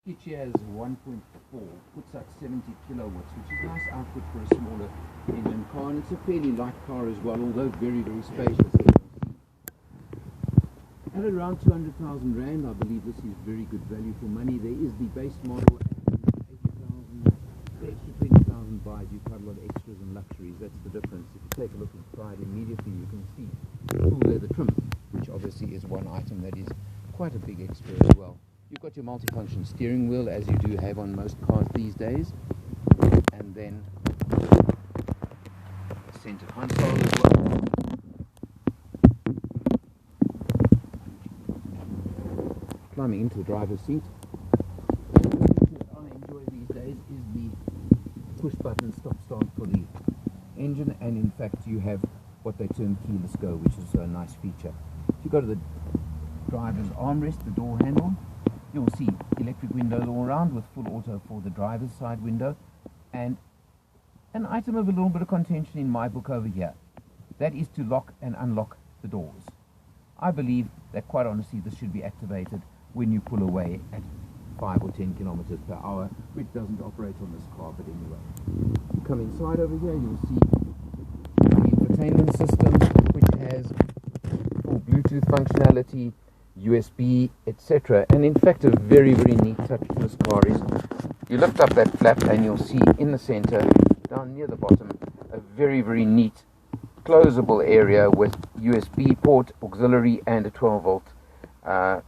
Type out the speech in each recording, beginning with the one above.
Suzuki Ciaz 1.4 puts out 70 kilowatts, which is a nice output for a smaller engine car, and it's a fairly light car as well, although very, very spacious. At around 200,000 Rand, I believe this is very good value for money. There is the base model at 80,000. The extra 20,000 buys you quite a lot of extras and luxuries. That's the difference. If you take a look inside immediately, you can see full leather trim, which obviously is one item that is quite a big extra as well. You've got your multifunction steering wheel, as you do have on most cars these days, and then a center console as well. Climbing into the driver's seat. What I enjoy these days is the push button stop-start for the engine, and in fact you have what they term keyless go, which is a nice feature. If you go to the driver's armrest, the door handle, you'll see electric windows all around with full auto for the driver's side window, and an item of a little bit of contention in my book over here. That is to lock and unlock the doors. I believe that quite honestly this should be activated when you pull away at 5 or 10 kilometers per hour, which doesn't operate on this car, but anyway. You come inside over here, you'll see the infotainment system, which has full Bluetooth functionality, USB, etc. And in fact, a very, very neat touch to this car is you lift up that flap and you'll see in the center, down near the bottom, a very, very neat closable area with USB port, auxiliary, and a 12-volt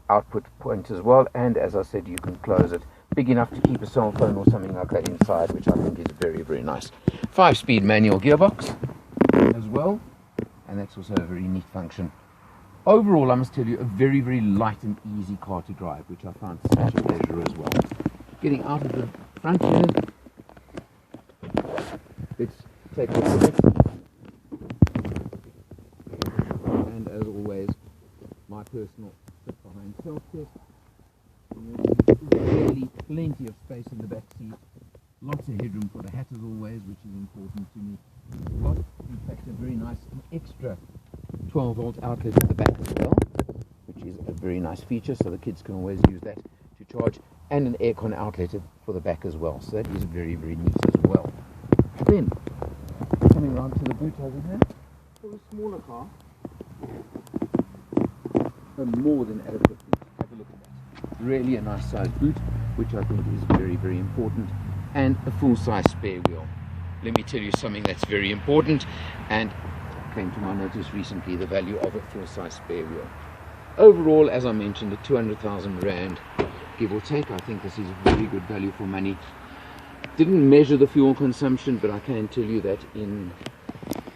output point as well. And as I said, you can close it big enough to keep a cell phone or something like that inside, which I think is very, very nice. 5-speed manual gearbox as well, and that's also a very neat function. Overall, I must tell you, a very, very light and easy car to drive, which I found such a pleasure as well. Getting out of the front here, let's take a look at it. And as always, my personal sit behind self-test. Really plenty of space in the back seat. Lots of headroom for the hat as always, which is important to me. Got, in fact, a very nice extra 12-volt outlet at the back as well, which is a very nice feature, so the kids can always use that to charge, and an aircon outlet for the back as well, so that is very, very neat as well. Then, coming round to the boot over here, for a smaller car, a more than adequate boot. Have a look at that. Really a nice size boot, which I think is very, very important, and a full-size spare wheel. Let me tell you something that's very important, and came to my notice recently, the value of a full-size spare wheel. Overall, as I mentioned, at 200,000 Rand, give or take, I think this is very good value for money. Didn't measure the fuel consumption, but I can tell you that in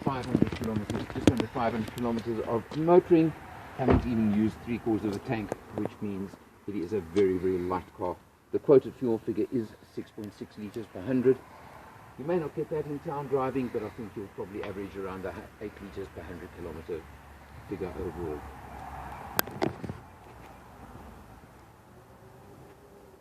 500 kilometers, just under 500 kilometers of motoring, haven't even used 3/4 of a tank, which means it is a very, very light car. The quoted fuel figure is 6.6 liters per 100. You may not get that in town driving, but I think you'll probably average around 8 liters per 100 kilometer figure overall.